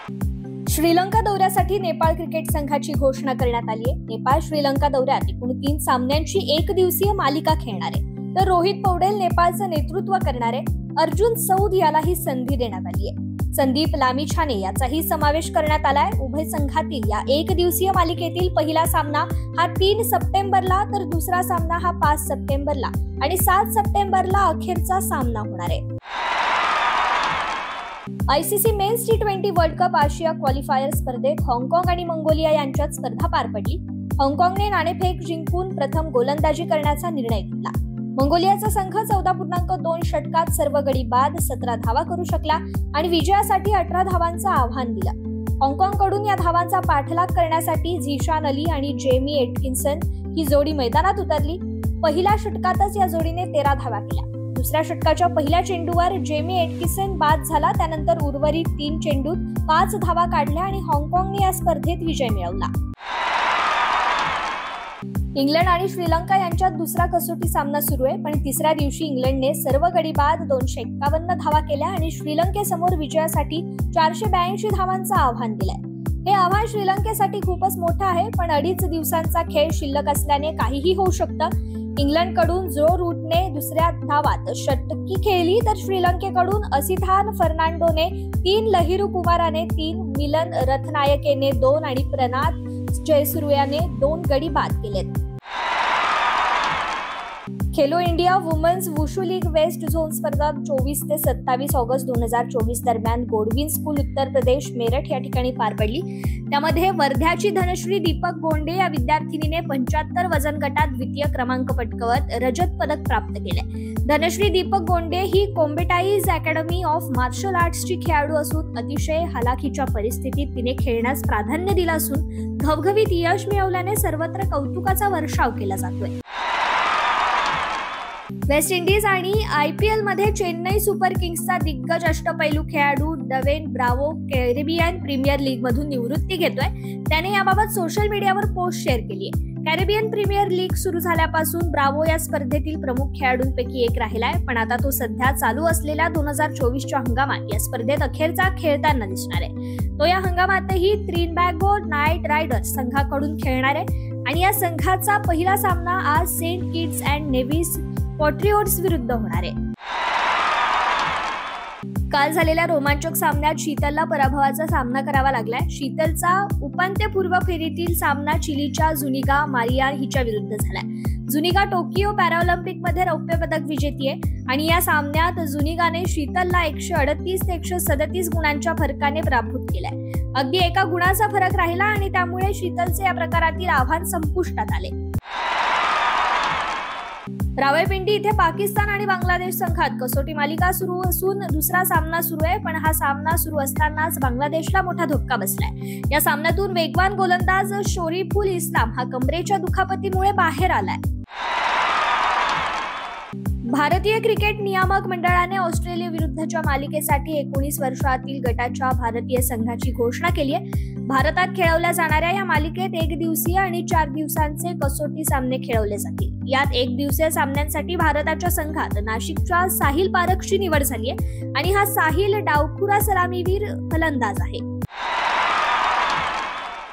श्रीलंका दौऱ्यासाठी नेपाळ क्रिकेट संघाची घोषणा करण्यात आली आहे। नेपाळ श्रीलंका दौऱ्यात एकूण 3 सामन्यांची एकदिवसीय मालिका खेळणार आहे, तर रोहित पौडेल नेपाळचं नेतृत्व करणार आहे। अर्जुन सौद यालाही संधी देण्यात आली आहे। संदीप लामिछाने याचाही समावेश करण्यात आलाय। उभय संघातील या एकदिवसीय मालिकेतील पहिला सामना हा 3 सप्टेंबरला, तर दुसरा सामना हा 5 सप्टेंबरला आणि 7 सप्टेंबरला अखेरचा सामना होणार आहे। ICC men's T20 world cup आशिया क्वालिफायर स्पर्धेत हाँगकाँग आणि मंगोलिया यांच्यात स्पर्धा पार पडली। हाँगकाँगने नाणेफेक जिंकून प्रथम गोलंदाजी करण्याचा निर्णय घेतला। मंगोलियाचा संघ 14.2 षटकात सर्व गडी बाद 17 धावा करू शकला आणि विजयासाठी 18 धावांचं आव्हान दिलं। हाँगकाँगकडून या धावांचा पाठलाग करण्यासाठी झीशान अली आणि जेमी एटकिन्सन ही जोडी मैदानात उतरली। पहिल्या षटकातच या जोडीने 13 धावा केल्या। दुसऱ्या षटकाच्या पहिल्या चेंडूवर जेमी एटकिन्सन बाद झाला। त्यानंतर उर्वरित 3 चेंडूत 5 धावा काढल्या आणि हाँगकाँगने या स्पर्धेत विजय मिळवला। इंग्लंड आणि श्रीलंका यांच्यात दुसरा कसोटी सामना सुरू आहे, पण तिसऱ्या दिवशी इंग्लंडने सर्व गडी बाद 251 धावा केल्या आणि श्रीलंकेसमोर विजयासाठी 482 धावांचं आव्हान दिलंय। हे आव्हान श्रीलंकेसाठी खूपच मोठं आहे, पण 2.5 दिवसांचा खेळ शिल्लक असल्याने काहीही होऊ शकतं। इंग्लंडकडून जो रूटने दुसऱ्या धावात षटकी खेळली, तर श्रीलंकेकडून असिथान फर्नांडोने 3, लहिरू कुमाराने 3, मिलन रथनायकेने 2 आणि प्रनाथ जयसूर्याने 2 गडी बाद केलेत। Khelo India women's wushu league west zone स्पर्धा 24 ते 27 ऑगस्ट 2024 दरम्यान गोडविन स्कूल उत्तर प्रदेश मेरठ या ठिकाणी पार पडली। त्यामध्ये वर्ध्याची धनश्री दीपक गोंडे या विद्यार्थिनीने 75 वजन गटात द्वितीय क्रमांक पटकावत रजत पदक प्राप्त केले। धनश्री दीपक गोंडे ही कोम्बेटाईज अकॅडमी ऑफ मार्शल आर्ट्सची खेळाडू असून अतिशय हलाखीच्या परिस्थितीत तिने खेळण्यास प्राधान्य दिलं असून घवघवीत यश मिळवल्याने सर्वत्र कौतुकाचा वर्षाव केला जातोय। वेस्ट इंडिज आणि IPL मध्ये चेन्नई सुपर किंग्सचा दिग्गज अष्टपैलू खेळाडू Dwayne Bravo Caribbean premier league मधून निवृत्ती घेतोय। त्याने याबाबत सोशल मीडियावर पोस्ट शेअर केली आहे। कॅरेबियन प्रीमियर लीग सुरू झाल्यापासून ब्रावो या स्पर्धेतील प्रमुख खेळाडूंपैकी एक राहिलाय, पण आता तो सध्या चालू असलेल्या 2024च्या हंगामात या स्पर्धेत अखेरचा खेळताना दिसणार आहे। तो या हंगामातही त्रिनबॅगो नाईट रायडर्स संघाकडून खेळणार आहे आणि या संघाचा पहिला सामना आज सेंट किट्स अँड नेव्हिस पॅट्रिऑट्स विरुद्ध होणार आहे। काल झालेल्या रोमांचक सामन्यात शीतलला पराभवाचा सामना करावा लागलाय। शीतलचा उपांत्यपूर्व फेरीतील सामना चिलीच्या जुनिगा मारिया हिच्या विरुद्ध झालाय। जुनिगा टोकियो पॅराऑलिम्पिक मध्ये रौप्य पदक विजेती आहे आणि या सामन्यात जुनिगाने शीतलला 138 ते 137 गुणांच्या फरकाने पराभूत केलाय। अगदी एका गुणाचा फरक राहिला आणि त्यामुळे शीतलचे या प्रकारातील आव्हान संपुष्टात आले। रावळपिंडी इथे पाकिस्तान आणि बांगलादेश संघात कसोटी मालिका सुरू असून दुसरा सामना सुरू आहे, पण हा सामना सुरू असतानाच बांगलादेशला मोठा धक्का बसलाय। या सामन्यातून वेगवान गोलंदाज शोरीफुल इस्लाम हा कमरेच्या दुखापतीमुळे बाहेर आलाय। भारतीय क्रिकेट नियामक मंडळाने ऑस्ट्रेलिया विरुद्धच्या मालिकेसाठी 19 वर्षातील गटाच्या भारतीय संघाची घोषणा केली आहे। भारतात खेळवल्या जाणाऱ्या या मालिकेत 1 दिवसीय आणि 4 दिवसांचे कसोटी सामने खेळवले जातील। यात 1 दिवसीय सामन्यांसाठी भारताच्या संघात नाशिकच्या साहिल पारखची निवड झाली आहे आणि हा साहिल डावखुरा सलामीवीर फलंदाज आहे।